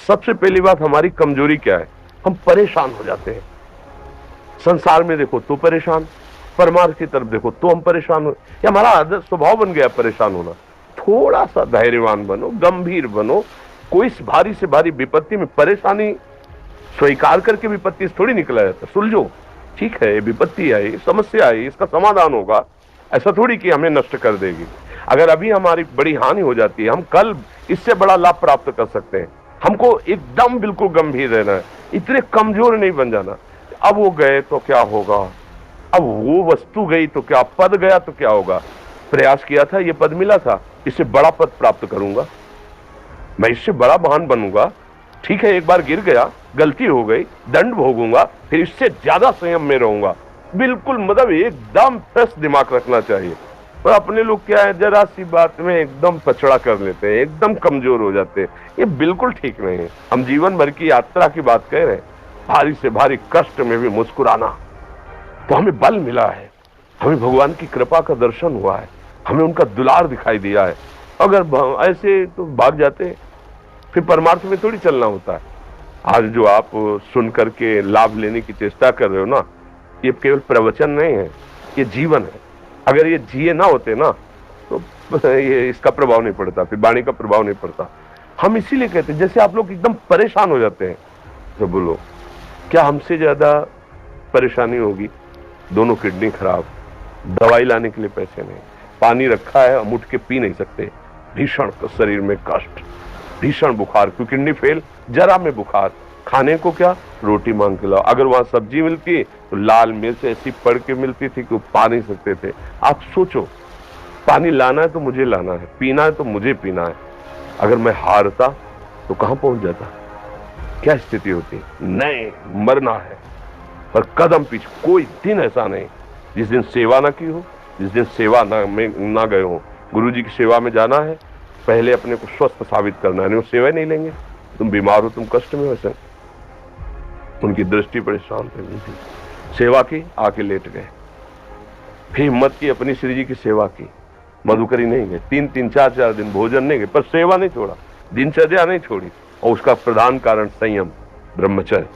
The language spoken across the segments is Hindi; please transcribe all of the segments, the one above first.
सबसे पहली बात, हमारी कमजोरी क्या है? हम परेशान हो जाते हैं। संसार में देखो तो परेशान, परमार्थ की तरफ देखो तो हम परेशान हो, ये हमारा आदत स्वभाव बन गया परेशान होना। थोड़ा सा धैर्यवान बनो, गंभीर बनो। कोई इस भारी से भारी विपत्ति में परेशानी स्वीकार करके विपत्ति से थोड़ी निकला जाता। सुलझो, ठीक है, विपत्ति आई, समस्या आई, इसका समाधान होगा। ऐसा थोड़ी कि हमें नष्ट कर देगी। अगर अभी हमारी बड़ी हानि हो जाती है, हम कल इससे बड़ा लाभ प्राप्त कर सकते हैं। हमको एकदम बिल्कुल गंभीर रहना है, इतने कमजोर नहीं बन जाना। अब वो गए तो क्या होगा, अब वो वस्तु गई तो क्या, पद गया तो क्या होगा। प्रयास किया था, ये पद मिला था, इससे बड़ा पद प्राप्त करूंगा, मैं इससे बड़ा महान बनूंगा। ठीक है, एक बार गिर गया, गलती हो गई, दंड भोगूंगा, फिर इससे ज्यादा संयम में रहूंगा। बिल्कुल मतलब एकदम फ्रेश दिमाग रखना चाहिए। और अपने लोग क्या है, जरा सी बात में एकदम पछड़ा कर लेते हैं, एकदम कमजोर हो जाते हैं। ये बिल्कुल ठीक नहीं है। हम जीवन भर की यात्रा की बात कह रहे हैं, भारी से भारी कष्ट में भी मुस्कुराना, तो हमें बल मिला है, हमें भगवान की कृपा का दर्शन हुआ है, हमें उनका दुलार दिखाई दिया है। अगर ऐसे तो भाग जाते हैं, फिर परमार्थ में थोड़ी चलना होता है। आज जो आप सुन करके लाभ लेने की चेष्टा कर रहे हो ना, ये केवल प्रवचन नहीं है, ये जीवन है। अगर ये जिए ना होते ना तो ये इसका प्रभाव नहीं पड़ता, फिर वाणी का प्रभाव नहीं पड़ता। हम इसीलिए कहते हैं, जैसे आप लोग एकदम परेशान हो जाते हैं तो बोलो, क्या हमसे ज्यादा परेशानी होगी? दोनों किडनी खराब, दवाई लाने के लिए पैसे नहीं, पानी रखा है हम उठ के पी नहीं सकते, भीषण शरीर में कष्ट, भीषण बुखार, क्योंकि किडनी फेल, जरा में बुखार, खाने को क्या, रोटी मांग के लाओ। अगर वहां सब्जी मिलती तो लाल मिर्च ऐसी पड़ के मिलती थी कि वो पा नहीं सकते थे। आप सोचो, पानी लाना है तो मुझे लाना है, पीना है तो मुझे पीना है। अगर मैं हारता तो कहां पहुंच जाता, क्या स्थिति होती? नहीं, मरना है, पर कदम पीछे। कोई दिन ऐसा नहीं जिस दिन सेवा ना की हो, जिस दिन सेवा ना गए हो। गुरु जी की सेवा में जाना है, पहले अपने को स्वस्थ साबित करना है, नहीं वो सेवा नहीं लेंगे। तुम बीमार हो, तुम कष्ट में हो, ऐसे उनकी दृष्टि बड़ी शांत है। सेवा की, आके लेट गए, फिर हिम्मत की, अपनी श्री जी की सेवा की। मधुकरी नहीं गए, 3-3, 4-4 दिन भोजन नहीं गए, पर सेवा नहीं छोड़ा, दिनचर्या नहीं छोड़ी। और उसका प्रधान कारण संयम, ब्रह्मचर्य,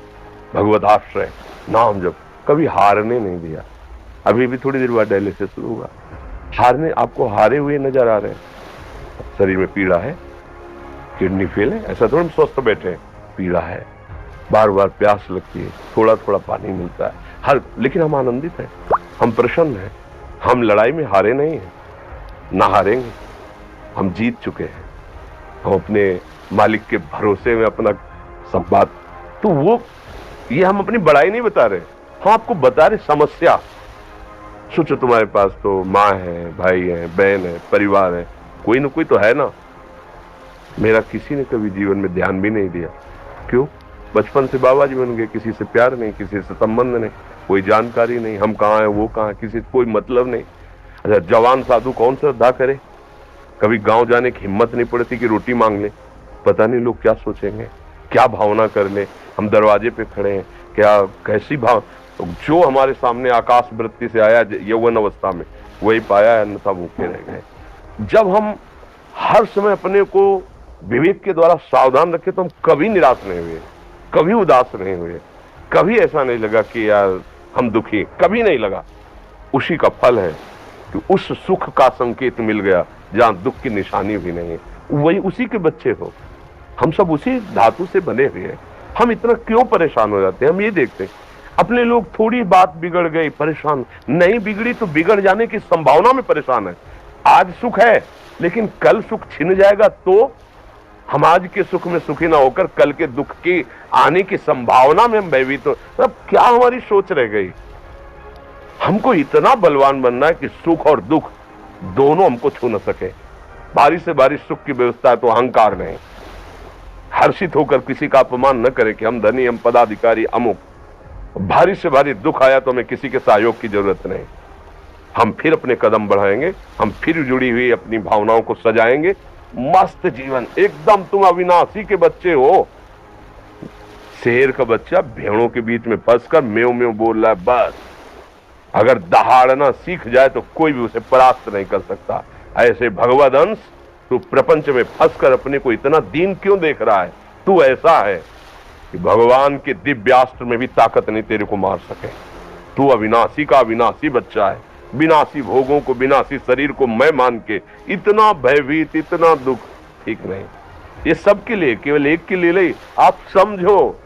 भगवत आश्रय, नाम जप, कभी हारने नहीं दिया। अभी भी थोड़ी देर बाद डायलिसिस शुरू हुआ, हारने, आपको हारे हुए नजर आ रहे हैं। शरीर में पीड़ा है, किडनी फेल है, ऐसा थोड़ा हम स्वस्थ बैठे हैं, पीड़ा है, बार बार प्यास लगती है, थोड़ा थोड़ा पानी मिलता है, लेकिन हम आनंदित हैं, हम प्रसन्न हैं। हम लड़ाई में हारे नहीं हैं, ना हारेंगे, हम जीत चुके हैं। हम अपने मालिक के भरोसे में अपना सब बात, तो वो ये हम अपनी बड़ाई नहीं बता रहे, हम आपको बता रहे समस्या। सोचो, तुम्हारे पास तो माँ है, भाई है, बहन है, परिवार है, कोई ना कोई तो है ना। मेरा किसी ने कभी जीवन में ध्यान भी नहीं दिया, क्यों? बचपन से बाबा जी बन गए, किसी से प्यार नहीं, किसी से संबंध नहीं, कोई जानकारी नहीं, हम कहाँ हैं, वो कहाँ, किसी से कोई मतलब नहीं। अच्छा, जवान साधु कौन श्रद्धा करे? कभी गांव जाने की हिम्मत नहीं पड़ती कि रोटी मांग ले, पता नहीं लोग क्या सोचेंगे, क्या भावना कर ले। हम दरवाजे पे खड़े हैं, क्या कैसी भाव, जो हमारे सामने आकाश वृत्ति से आया यौवन अवस्था में, वही पाया, अन्यथा भूखे रह गए। जब हम हर समय अपने को विवेक के द्वारा सावधान रखे तो हम कभी निराश नहीं हुए, कभी उदास नहीं हुए, कभी ऐसा नहीं लगा कि यार हम दुखी, कभी नहीं लगा। उसी का फल है कि उस सुख का संकेत मिल गया जहां दुख की निशानी भी नहीं है। वही उसी के बच्चे हो, हम सब उसी धातु से बने हुए हैं। हम इतना क्यों परेशान हो जाते हैं? हम ये देखते हैं अपने लोग, थोड़ी बात बिगड़ गई परेशान, नहीं बिगड़ी तो बिगड़ जाने की संभावना में परेशान है। आज सुख है लेकिन कल सुख छिन जाएगा, तो हम आज के सुख में सुखी ना होकर कल के दुख की आने की संभावना में हम भयभीत तो मतलब क्या हमारी सोच रह गई? हमको इतना बलवान बनना है कि सुख और दुख दोनों हमको छू न सके। भारी से भारी सुख की व्यवस्था है तो अहंकार नहीं, हर्षित होकर किसी का अपमान न करे कि हम धनी, हम पदाधिकारी, अमुक। भारी से भारी दुख आया तो हमें किसी के सहयोग की जरूरत नहीं, हम फिर अपने कदम बढ़ाएंगे, हम फिर जुड़ी हुई अपनी भावनाओं को सजाएंगे। मस्त जीवन एकदम। तुम अविनाशी के बच्चे हो, शेर का बच्चा भेड़ों के बीच में फंसकर म्यों म्यों बोल रहा है, बस अगर दहाड़ना सीख जाए तो कोई भी उसे परास्त नहीं कर सकता। ऐसे भगवद अंश, तू प्रपंच में फंसकर अपने को इतना दीन क्यों देख रहा है? तू ऐसा है कि भगवान के दिव्यास्त्र में भी ताकत नहीं तेरे को मार सके। तू अविनाशी का अविनाशी बच्चा है, विनाशी भोगों को, विनाशी शरीर को मैं मान के इतना भयभीत, इतना दुख ठीक नहीं। ये सबके लिए, केवल एक के लिए नहीं। आप समझो,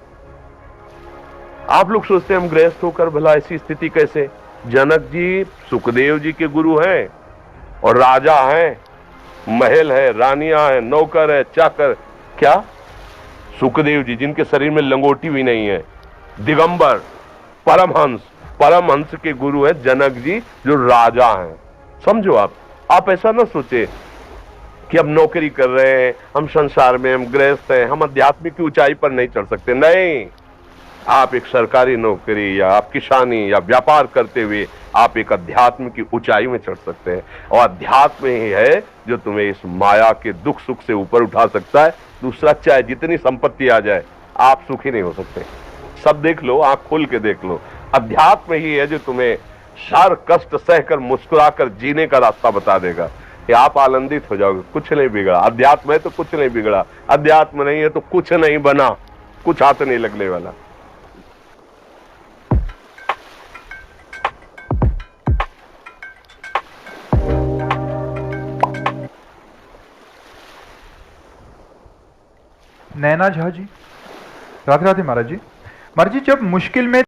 आप लोग सोचते हैं हम गृहस्थ होकर भला ऐसी स्थिति कैसे। जनक जी सुखदेव जी के गुरु हैं और राजा हैं, महल है, रानियां हैं, नौकर है, चाकर। क्या सुखदेव जी जिनके शरीर में लंगोटी भी नहीं है, दिगंबर, परमहंस, परमहंस के गुरु है जनक जी जो राजा हैं। समझो आप ऐसा ना सोचे कि हम नौकरी कर रहे हैं, हम संसार में, हम गृहस्थ हैं, हम आध्यात्मिक की ऊंचाई पर नहीं चढ़ सकते। नहीं, आप एक सरकारी नौकरी या आप किसानी या व्यापार करते हुए आप एक अध्यात्म की ऊंचाई में चढ़ सकते हैं। और अध्यात्म ही है जो तुम्हें इस माया के दुख सुख से ऊपर उठा सकता है। दूसरा, चाहे जितनी संपत्ति आ जाए, आप सुखी नहीं हो सकते। सब देख लो, आंख खोल के देख लो, अध्यात्म ही है जो तुम्हें हर कष्ट सहकर मुस्कुराकर जीने का रास्ता बता देगा कि आप आनंदित हो जाओगे। कुछ नहीं बिगड़ा, अध्यात्म है तो कुछ नहीं बिगड़ा, अध्यात्म नहीं है तो कुछ नहीं बना, कुछ हाथ नहीं लगने वाला। नैना झा जी, राधे राधे महाराज जी। महाराज जी, जब मुश्किल में